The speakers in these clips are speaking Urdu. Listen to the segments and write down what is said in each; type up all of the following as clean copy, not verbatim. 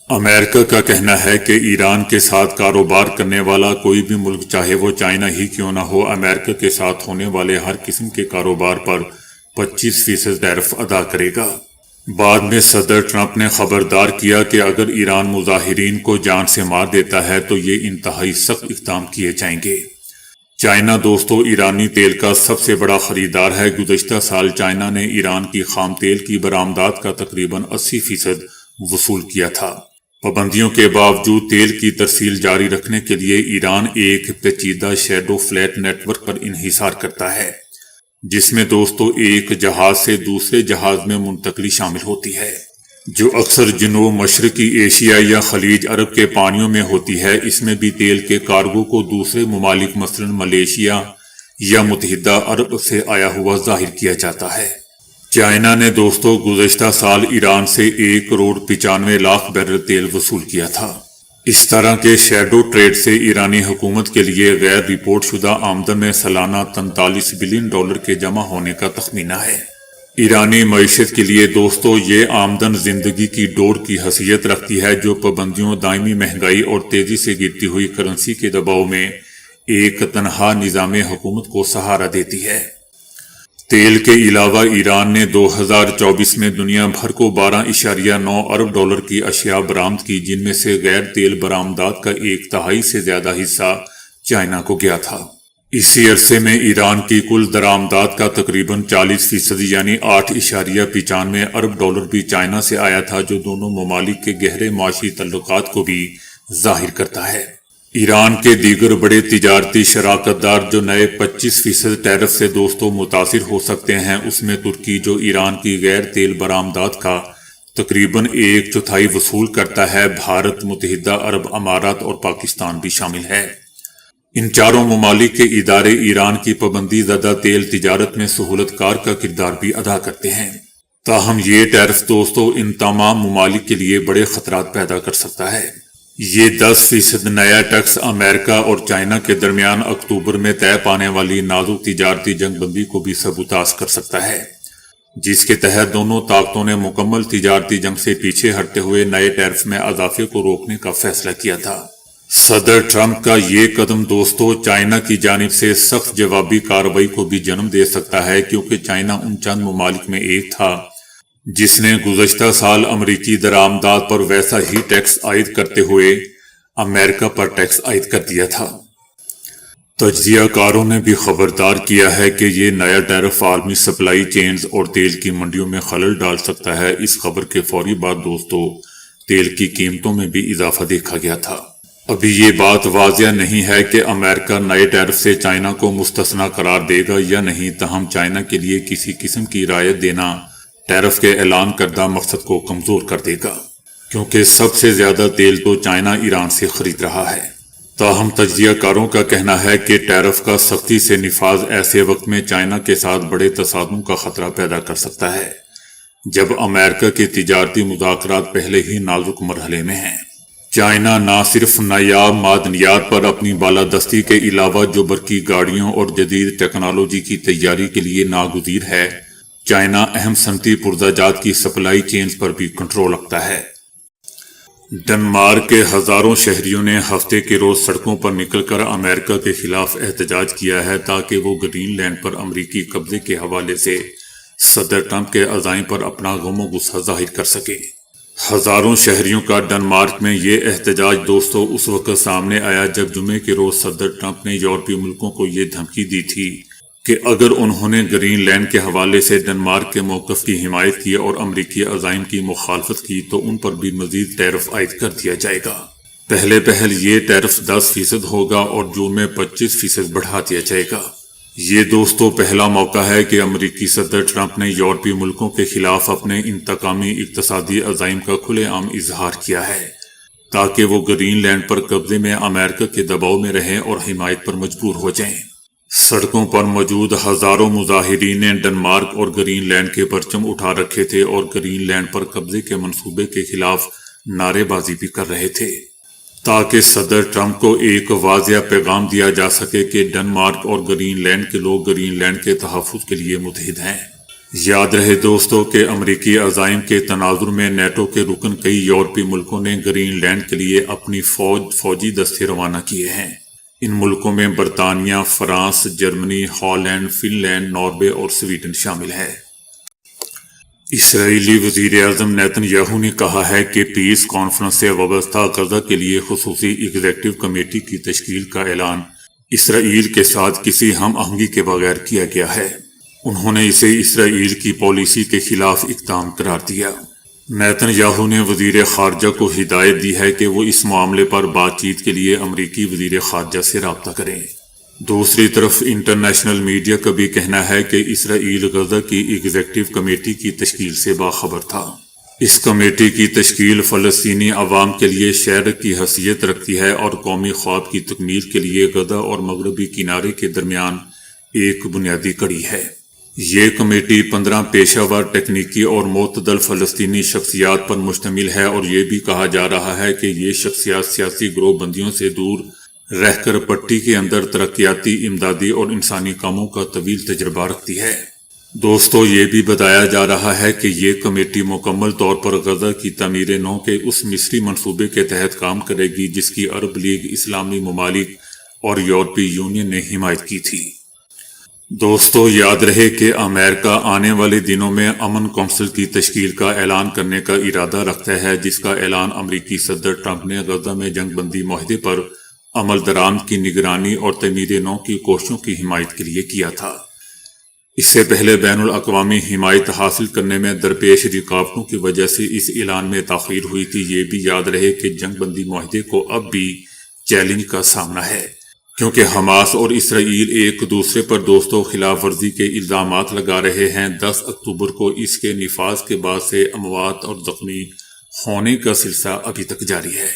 امریکہ کا کہنا ہے کہ ایران کے ساتھ کاروبار کرنے والا کوئی بھی ملک، چاہے وہ چائنا ہی کیوں نہ ہو، امریکہ کے ساتھ ہونے والے ہر قسم کے کاروبار پر 25% ٹیرف ادا کرے گا۔ بعد میں صدر ٹرمپ نے خبردار کیا کہ اگر ایران مظاہرین کو جان سے مار دیتا ہے تو یہ انتہائی سخت اقدام کیے جائیں گے۔ چائنا دوستو ایرانی تیل کا سب سے بڑا خریدار ہے۔ گزشتہ سال چائنا نے ایران کی خام تیل کی برآمدات کا تقریباً 80% وصول کیا تھا۔ پابندیوں کے باوجود تیل کی ترسیل جاری رکھنے کے لیے ایران ایک پیچیدہ شیڈو فلیٹ نیٹ ورک پر انحصار کرتا ہے، جس میں دوستو ایک جہاز سے دوسرے جہاز میں منتقلی شامل ہوتی ہے، جو اکثر جنوب مشرقی ایشیا یا خلیج عرب کے پانیوں میں ہوتی ہے۔ اس میں بھی تیل کے کارگو کو دوسرے ممالک مثلاً ملیشیا یا متحدہ عرب سے آیا ہوا ظاہر کیا جاتا ہے۔ چائنا نے دوستو گزشتہ سال ایران سے 1,95,00,000 بیرل تیل وصول کیا تھا۔ اس طرح کے شیڈو ٹریڈ سے ایرانی حکومت کے لیے غیر رپورٹ شدہ آمدن میں سالانہ $43 بلین کے جمع ہونے کا تخمینہ ہے۔ ایرانی معیشت کے لیے دوستو یہ آمدن زندگی کی ڈور کی حیثیت رکھتی ہے، جو پابندیوں، دائمی مہنگائی اور تیزی سے گرتی ہوئی کرنسی کے دباؤ میں ایک تنہا نظام حکومت کو سہارا دیتی ہے۔ تیل کے علاوہ ایران نے 2024 میں دنیا بھر کو $12.9 ارب کی اشیاء برآمد کی، جن میں سے غیر تیل برآمدات کا 1/3 سے زیادہ حصہ چائنا کو گیا تھا۔ اسی عرصے میں ایران کی کل درآمدات کا تقریباً 40% یعنی $8.95 ارب بھی چائنا سے آیا تھا، جو دونوں ممالک کے گہرے معاشی تعلقات کو بھی ظاہر کرتا ہے۔ ایران کے دیگر بڑے تجارتی شراکت دار جو نئے 25% ٹیرف سے دوستوں متاثر ہو سکتے ہیں، اس میں ترکی، جو ایران کی غیر تیل برآمدات کا تقریباً 1/4 وصول کرتا ہے، بھارت، متحدہ عرب امارات اور پاکستان بھی شامل ہے۔ ان چاروں ممالک کے ادارے ایران کی پابندی زدہ تیل تجارت میں سہولت کار کا کردار بھی ادا کرتے ہیں۔ تاہم یہ ٹیرف دوستوں ان تمام ممالک کے لیے بڑے خطرات پیدا کر سکتا ہے۔ یہ 10% نیا ٹیکس امریکہ اور چائنا کے درمیان اکتوبر میں طے پانے والی نازک تجارتی جنگ بندی کو بھی سبوتاژ کر سکتا ہے، جس کے تحت دونوں طاقتوں نے مکمل تجارتی جنگ سے پیچھے ہٹتے ہوئے نئے ٹیرف میں اضافے کو روکنے کا فیصلہ کیا تھا۔ صدر ٹرمپ کا یہ قدم دوستوں چائنا کی جانب سے سخت جوابی کارروائی کو بھی جنم دے سکتا ہے، کیونکہ چائنا ان چند ممالک میں ایک تھا جس نے گزشتہ سال امریکی درآمدات پر ویسا ہی ٹیکس عائد کرتے ہوئے امریکہ پر ٹیکس عائد کر دیا تھا۔ تجزیہ کاروں نے بھی خبردار کیا ہے کہ یہ نیا ٹیرف عالمی سپلائی چینز اور تیل کی منڈیوں میں خلل ڈال سکتا ہے۔ اس خبر کے فوری بعد دوستوں تیل کی قیمتوں میں بھی اضافہ دیکھا گیا تھا۔ ابھی یہ بات واضح نہیں ہے کہ امریکہ نئے ٹیرف سے چائنا کو مستثنی قرار دے گا یا نہیں، تاہم چائنا کے لیے کسی قسم کی رعایت دینا ٹیرف کے اعلان کردہ مقصد کو کمزور کر دے گا، کیونکہ سب سے زیادہ تیل تو چائنا ایران سے خرید رہا ہے۔ تاہم تجزیہ کاروں کا کہنا ہے کہ ٹیرف کا سختی سے نفاذ ایسے وقت میں چائنا کے ساتھ بڑے تصادم کا خطرہ پیدا کر سکتا ہے، جب امریکہ کے تجارتی مذاکرات پہلے ہی نازک مرحلے میں ہیں۔ چائنا نہ صرف نایاب معدنیات پر اپنی بالادستی کے علاوہ جو برقی گاڑیوں اور جدید ٹیکنالوجی کی تیاری کے لیے ناگزیر ہے، چائنا اہم صنعتی پرزہ کی سپلائی چینز پر بھی کنٹرول رکھتا ہے۔ ڈنمارک کے ہزاروں شہریوں نے ہفتے کے روز سڑکوں پر نکل کر امریکہ کے خلاف احتجاج کیا ہے، تاکہ وہ گرین لینڈ پر امریکی قبضے کے حوالے سے صدر ٹرمپ کے عزائم پر اپنا غم و غصہ ظاہر کر سکے۔ ہزاروں شہریوں کا ڈنمارک میں یہ احتجاج دوستوں اس وقت سامنے آیا جب جمعے کے روز صدر ٹرمپ نے یورپی ملکوں کو یہ دھمکی دی تھی کہ اگر انہوں نے گرین لینڈ کے حوالے سے ڈنمارک کے موقف کی حمایت کی اور امریکی عزائم کی مخالفت کی تو ان پر بھی مزید ٹیرف عائد کر دیا جائے گا۔ پہل یہ ٹیرف 10% ہوگا اور جون میں 25% بڑھا دیا جائے گا۔ یہ دوستو پہلا موقع ہے کہ امریکی صدر ٹرمپ نے یورپی ملکوں کے خلاف اپنے انتقامی اقتصادی عزائم کا کھلے عام اظہار کیا ہے، تاکہ وہ گرین لینڈ پر قبضے میں امریکہ کے دباؤ میں رہیں اور حمایت پر مجبور ہو جائیں۔ سڑکوں پر موجود ہزاروں مظاہرین نے ڈنمارک اور گرین لینڈ کے پرچم اٹھا رکھے تھے اور گرین لینڈ پر قبضے کے منصوبے کے خلاف نعرے بازی بھی کر رہے تھے، تاکہ صدر ٹرمپ کو ایک واضح پیغام دیا جا سکے کہ ڈنمارک اور گرین لینڈ کے لوگ گرین لینڈ کے تحفظ کے لیے متحد ہیں۔ یاد رہے دوستو کہ امریکی عزائم کے تناظر میں نیٹو کے رکن کئی یورپی ملکوں نے گرین لینڈ کے لیے اپنی فوجی دستے روانہ کیے ہیں۔ ان ملکوں میں برطانیہ، France, Germany, Holland, Finland, Norway اور سویڈن شامل ہے۔ اسرائیلی وزیر اعظم نیتن یاہو نے کہا ہے کہ پیس کانفرنس سے وابستہ غزہ کے لیے خصوصی ایگزیکٹو کمیٹی کی تشکیل کا اعلان اسرائیل کے ساتھ کسی ہم آہنگی کے بغیر کیا گیا ہے۔ انہوں نے اسے اسرائیل کی پالیسی کے خلاف اقدام قرار دیا۔ نیتن یاہو نے وزیر خارجہ کو ہدایت دی ہے کہ وہ اس معاملے پر بات چیت کے لیے امریکی وزیر خارجہ سے رابطہ کریں۔ دوسری طرف انٹرنیشنل میڈیا کا بھی کہنا ہے کہ اسرائیل غزہ کی ایگزیکٹو کمیٹی کی تشکیل سے باخبر تھا۔ اس کمیٹی کی تشکیل فلسطینی عوام کے لیے شہر کی حیثیت رکھتی ہے اور قومی خواب کی تکمیل کے لیے غزہ اور مغربی کنارے کے درمیان ایک بنیادی کڑی ہے۔ یہ کمیٹی 15 پیشہ ور تکنیکی اور معتدل فلسطینی شخصیات پر مشتمل ہے، اور یہ بھی کہا جا رہا ہے کہ یہ شخصیات سیاسی گروہ بندیوں سے دور رہ کر پٹی کے اندر ترقیاتی، امدادی اور انسانی کاموں کا طویل تجربہ رکھتی ہے۔ دوستو، یہ بھی بتایا جا رہا ہے کہ یہ کمیٹی مکمل طور پر غزہ کی تعمیر نو کے اس مصری منصوبے کے تحت کام کرے گی جس کی عرب لیگ، اسلامی ممالک اور یورپی یونین نے حمایت کی تھی۔ دوستو، یاد رہے کہ امریکہ آنے والے دنوں میں امن کونسل کی تشکیل کا اعلان کرنے کا ارادہ رکھتا ہے، جس کا اعلان امریکی صدر ٹرمپ نے غزہ میں جنگ بندی معاہدے پر عمل درآمد کی نگرانی اور تعمیر نو کی کوششوں کی حمایت کے لیے کیا تھا۔ اس سے پہلے بین الاقوامی حمایت حاصل کرنے میں درپیش رکاوٹوں کی وجہ سے اس اعلان میں تاخیر ہوئی تھی۔ یہ بھی یاد رہے کہ جنگ بندی معاہدے کو اب بھی چیلنج کا سامنا ہے، کیونکہ حماس اور اسرائیل ایک دوسرے پر دوستوں خلاف ورزی کے الزامات لگا رہے ہیں۔ 10 اکتوبر کو اس کے نفاذ کے بعد سے اموات اور زخمی ہونے کا سلسلہ ابھی تک جاری ہے۔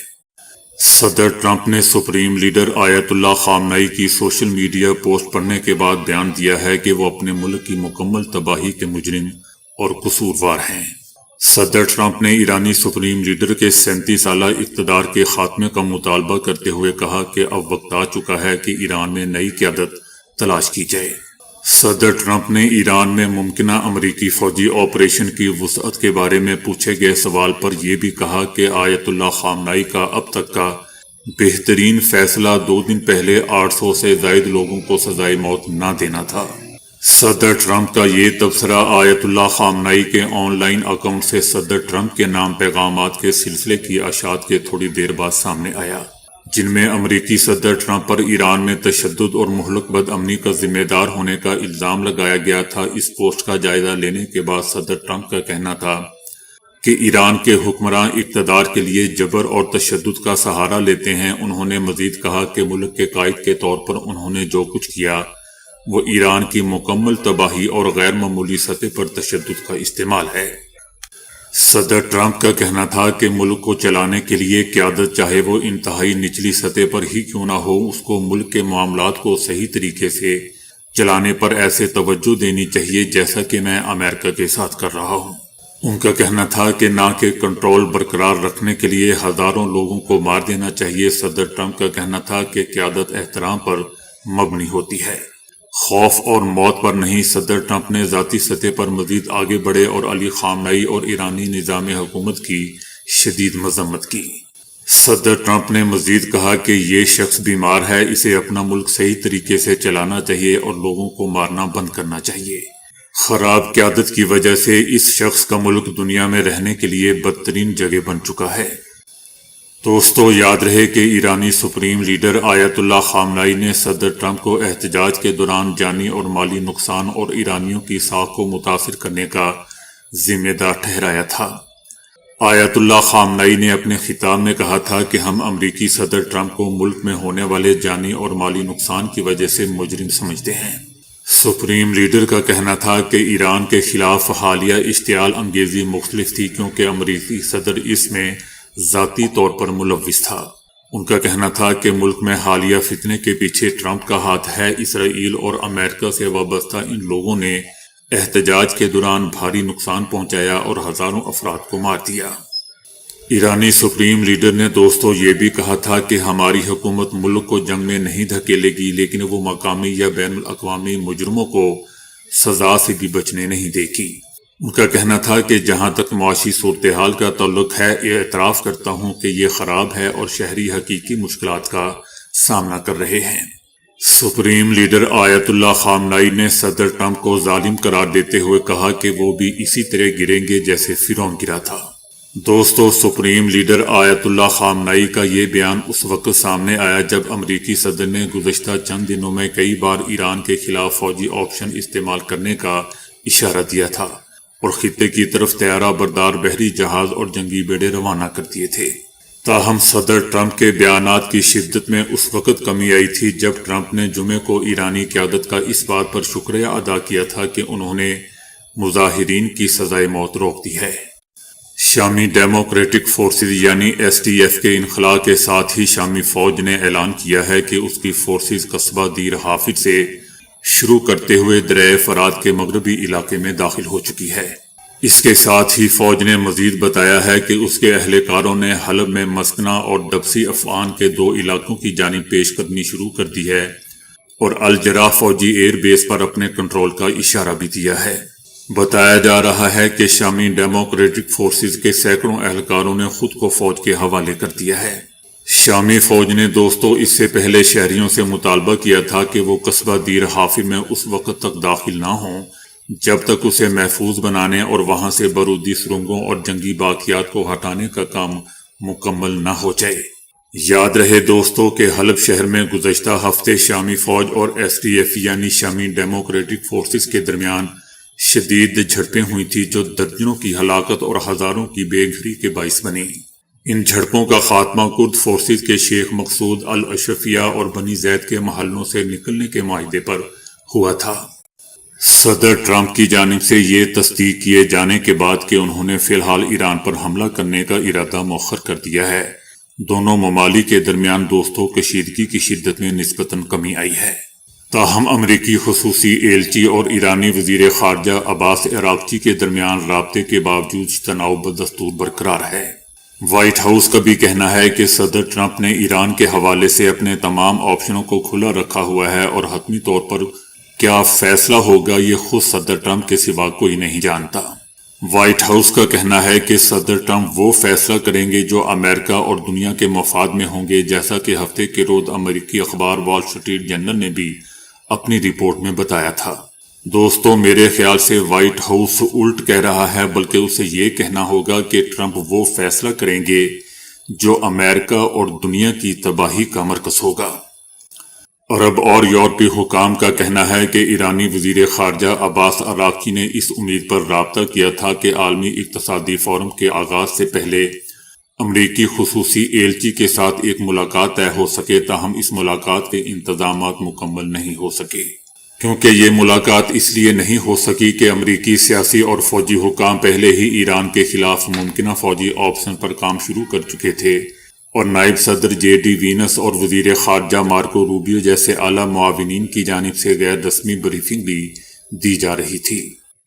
صدر ٹرمپ نے سپریم لیڈر آیت اللہ خامنئی کی سوشل میڈیا پوسٹ پڑھنے کے بعد بیان دیا ہے کہ وہ اپنے ملک کی مکمل تباہی کے مجرم اور قصوروار ہیں۔ صدر ٹرمپ نے ایرانی سپریم لیڈر کے 37 سالہ اقتدار کے خاتمے کا مطالبہ کرتے ہوئے کہا کہ اب وقت آ چکا ہے کہ ایران میں نئی قیادت تلاش کی جائے۔ صدر ٹرمپ نے ایران میں ممکنہ امریکی فوجی آپریشن کی وسعت کے بارے میں پوچھے گئے سوال پر یہ بھی کہا کہ آیت اللہ خامنئی کا اب تک کا بہترین فیصلہ 2 دن پہلے 800 سے زائد لوگوں کو سزائے موت نہ دینا تھا۔ صدر ٹرمپ کا یہ تبصرہ آیت اللہ خامنئی کے آن لائن اکاؤنٹ سے صدر ٹرمپ کے نام پیغامات کے سلسلے کی اشاعت کے تھوڑی دیر بعد سامنے آیا، جن میں امریکی صدر ٹرمپ پر ایران میں تشدد اور مہلک بد امنی کا ذمہ دار ہونے کا الزام لگایا گیا تھا۔ اس پوسٹ کا جائزہ لینے کے بعد صدر ٹرمپ کا کہنا تھا کہ ایران کے حکمراں اقتدار کے لیے جبر اور تشدد کا سہارا لیتے ہیں۔ انہوں نے مزید کہا کہ ملک کے قائد کے طور پر انہوں نے جو کچھ کیا وہ ایران کی مکمل تباہی اور غیر معمولی سطح پر تشدد کا استعمال ہے۔ صدر ٹرمپ کا کہنا تھا کہ ملک کو چلانے کے لیے قیادت چاہے وہ انتہائی نچلی سطح پر ہی کیوں نہ ہو، اس کو ملک کے معاملات کو صحیح طریقے سے چلانے پر ایسے توجہ دینی چاہیے جیسا کہ میں امریکہ کے ساتھ کر رہا ہوں۔ ان کا کہنا تھا کہ نہ کہ کنٹرول برقرار رکھنے کے لیے ہزاروں لوگوں کو مار دینا چاہیے۔ صدر ٹرمپ کا کہنا تھا کہ قیادت احترام پر مبنی ہوتی ہے، خوف اور موت پر نہیں۔ صدر ٹرمپ نے ذاتی سطح پر مزید آگے بڑھے اور علی خامنئی اور ایرانی نظام حکومت کی شدید مذمت کی۔ صدر ٹرمپ نے مزید کہا کہ یہ شخص بیمار ہے، اسے اپنا ملک صحیح طریقے سے چلانا چاہیے اور لوگوں کو مارنا بند کرنا چاہیے۔ خراب قیادت کی وجہ سے اس شخص کا ملک دنیا میں رہنے کے لیے بدترین جگہ بن چکا ہے۔ دوستو، یاد رہے کہ ایرانی سپریم لیڈر آیت اللہ خامنئی نے صدر ٹرمپ کو احتجاج کے دوران جانی اور مالی نقصان اور ایرانیوں کی ساکھ کو متاثر کرنے کا ذمہ دار ٹھہرایا تھا۔ آیت اللہ خامنئی نے اپنے خطاب میں کہا تھا کہ ہم امریکی صدر ٹرمپ کو ملک میں ہونے والے جانی اور مالی نقصان کی وجہ سے مجرم سمجھتے ہیں۔ سپریم لیڈر کا کہنا تھا کہ ایران کے خلاف حالیہ اشتعال انگیزی مختلف تھی کیونکہ امریکی صدر اس میں ذاتی طور پر ملوث تھا۔ ان کا کہنا تھا کہ ملک میں حالیہ فتنے کے پیچھے ٹرمپ کا ہاتھ ہے۔ اسرائیل اور امریکہ سے وابستہ ان لوگوں نے احتجاج کے دوران بھاری نقصان پہنچایا اور ہزاروں افراد کو مار دیا۔ ایرانی سپریم لیڈر نے دوستو یہ بھی کہا تھا کہ ہماری حکومت ملک کو جنگ میں نہیں دھکیلے گی، لیکن وہ مقامی یا بین الاقوامی مجرموں کو سزا سے بھی بچنے نہیں دے گی۔ ان کا کہنا تھا کہ جہاں تک معاشی صورتحال کا تعلق ہے، اعتراف کرتا ہوں کہ یہ خراب ہے اور شہری حقیقی مشکلات کا سامنا کر رہے ہیں۔ سپریم لیڈر آیت اللہ خامنائی نے صدر ٹرمپ کو ظالم قرار دیتے ہوئے کہا کہ وہ بھی اسی طرح گریں گے جیسے فرعون گرا تھا۔ دوستو، سپریم لیڈر آیت اللہ خامنائی کا یہ بیان اس وقت سامنے آیا جب امریکی صدر نے گزشتہ چند دنوں میں کئی بار ایران کے خلاف فوجی آپشن استعمال کرنے کا اشارہ دیا تھا اور خطے کی طرف طیارہ بردار بحری جہاز اور جنگی بیڑے روانہ کر دیے تھے۔ تاہم صدر ٹرمپ کے بیانات کی شدت میں اس وقت کمی آئی تھی جب ٹرمپ نے جمعے کو ایرانی قیادت کا اس بات پر شکریہ ادا کیا تھا کہ انہوں نے مظاہرین کی سزائے موت روک دی ہے۔ شامی ڈیموکریٹک فورسز یعنی SDF کے انخلاء کے ساتھ ہی شامی فوج نے اعلان کیا ہے کہ اس کی فورسز قصبہ دیر حافظ سے شروع کرتے ہوئے دریائے فرات کے مغربی علاقے میں داخل ہو چکی ہے۔ اس کے ساتھ ہی فوج نے مزید بتایا ہے کہ اس کے اہلکاروں نے حلب میں مسکنہ اور دبسی افغان کے 2 علاقوں کی جانب پیش قدمی شروع کر دی ہے اور الجراح فوجی ایئر بیس پر اپنے کنٹرول کا اشارہ بھی دیا ہے۔ بتایا جا رہا ہے کہ شامی ڈیموکریٹک فورسز کے سینکڑوں اہلکاروں نے خود کو فوج کے حوالے کر دیا ہے۔ شامی فوج نے دوستو اس سے پہلے شہریوں سے مطالبہ کیا تھا کہ وہ قصبہ دیر حافظ میں اس وقت تک داخل نہ ہوں جب تک اسے محفوظ بنانے اور وہاں سے بارودی سرنگوں اور جنگی باقیات کو ہٹانے کا کام مکمل نہ ہو جائے۔ یاد رہے دوستو کہ حلب شہر میں گزشتہ ہفتے شامی فوج اور SDF یعنی شامی ڈیموکریٹک فورسز کے درمیان شدید جھڑپیں ہوئی تھی جو درجنوں کی ہلاکت اور ہزاروں کی بے گھری کے باعث بنی۔ ان جھڑپوں کا خاتمہ کرد فورسز کے شیخ مقصود الاشرفیہ اور بنی زید کے محلوں سے نکلنے کے معاہدے پر ہوا تھا۔ صدر ٹرمپ کی جانب سے یہ تصدیق کیے جانے کے بعد کہ انہوں نے فی الحال ایران پر حملہ کرنے کا ارادہ مؤخر کر دیا ہے، دونوں ممالک کے درمیان دوستوں کشیدگی کی شدت میں نسبتاً کمی آئی ہے۔ تاہم امریکی خصوصی ایلچی اور ایرانی وزیر خارجہ عباس عراقچی کے درمیان رابطے کے باوجود تناؤ بدستور برقرار ہے۔ وائٹ ہاؤس کا بھی کہنا ہے کہ صدر ٹرمپ نے ایران کے حوالے سے اپنے تمام آپشنوں کو کھلا رکھا ہوا ہے اور حتمی طور پر کیا فیصلہ ہوگا یہ خود صدر ٹرمپ کے سوا کوئی نہیں جانتا۔ وائٹ ہاؤس کا کہنا ہے کہ صدر ٹرمپ وہ فیصلہ کریں گے جو امریکہ اور دنیا کے مفاد میں ہوں گے، جیسا کہ ہفتے کے روز امریکی اخبار وال اسٹریٹ جرنل نے بھی اپنی رپورٹ میں بتایا تھا۔ دوستو، میرے خیال سے وائٹ ہاؤس الٹ کہہ رہا ہے، بلکہ اسے یہ کہنا ہوگا کہ ٹرمپ وہ فیصلہ کریں گے جو امریکہ اور دنیا کی تباہی کا مرکز ہوگا۔ عرب اور یورپی حکام کا کہنا ہے کہ ایرانی وزیر خارجہ عباس عراقچی نے اس امید پر رابطہ کیا تھا کہ عالمی اقتصادی فورم کے آغاز سے پہلے امریکی خصوصی ایلچی کے ساتھ ایک ملاقات طے ہو سکے، تاہم اس ملاقات کے انتظامات مکمل نہیں ہو سکے۔ کیونکہ یہ ملاقات اس لیے نہیں ہو سکی کہ امریکی سیاسی اور فوجی حکام پہلے ہی ایران کے خلاف ممکنہ فوجی آپشن پر کام شروع کر چکے تھے اور نائب صدر JD وینس اور وزیر خارجہ مارکو روبیو جیسے اعلیٰ معاونین کی جانب سے غیر رسمی بریفنگ بھی دی جا رہی تھی۔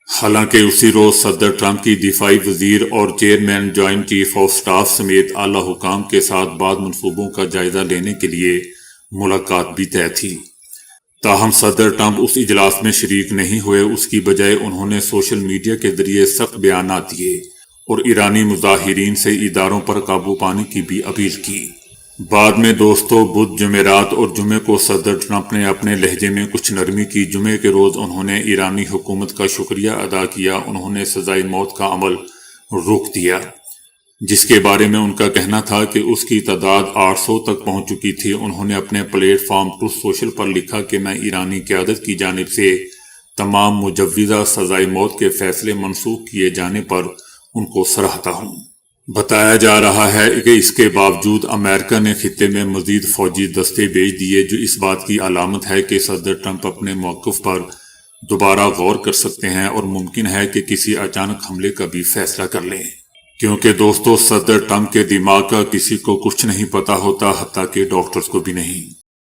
حالانکہ اسی روز صدر ٹرمپ کی دفاعی وزیر اور chairman joint chief of staff سمیت اعلیٰ حکام کے ساتھ بعض منصوبوں کا جائزہ لینے کے لیے ملاقات بھی طے تھی۔ تاہم صدر ٹرمپ اس اجلاس میں شریک نہیں ہوئے، اس کی بجائے انہوں نے سوشل میڈیا کے ذریعے سخت بیانات دیے اور ایرانی مظاہرین سے اداروں پر قابو پانے کی بھی اپیل کی۔ بعد میں دوستو بدھ، جمعرات اور جمعے کو صدر ٹرمپ نے اپنے لہجے میں کچھ نرمی کی۔ جمعے کے روز انہوں نے ایرانی حکومت کا شکریہ ادا کیا۔ انہوں نے سزائے موت کا عمل روک دیا، جس کے بارے میں ان کا کہنا تھا کہ اس کی تعداد 800 تک پہنچ چکی تھی۔ انہوں نے اپنے پلیٹ فارم ٹروتھ سوشل پر لکھا کہ میں ایرانی قیادت کی جانب سے تمام مجوزہ سزائے موت کے فیصلے منسوخ کیے جانے پر ان کو سراہتا ہوں۔ بتایا جا رہا ہے کہ اس کے باوجود امریکہ نے خطے میں مزید فوجی دستے بھیج دیے، جو اس بات کی علامت ہے کہ صدر ٹرمپ اپنے موقف پر دوبارہ غور کر سکتے ہیں اور ممکن ہے کہ کسی اچانک حملے کا بھی فیصلہ کر لیں۔ کیونکہ دوستو صدر ٹرمپ کے دماغ کا کسی کو کچھ نہیں پتا ہوتا، حتیٰ کہ ڈاکٹرز کو بھی نہیں۔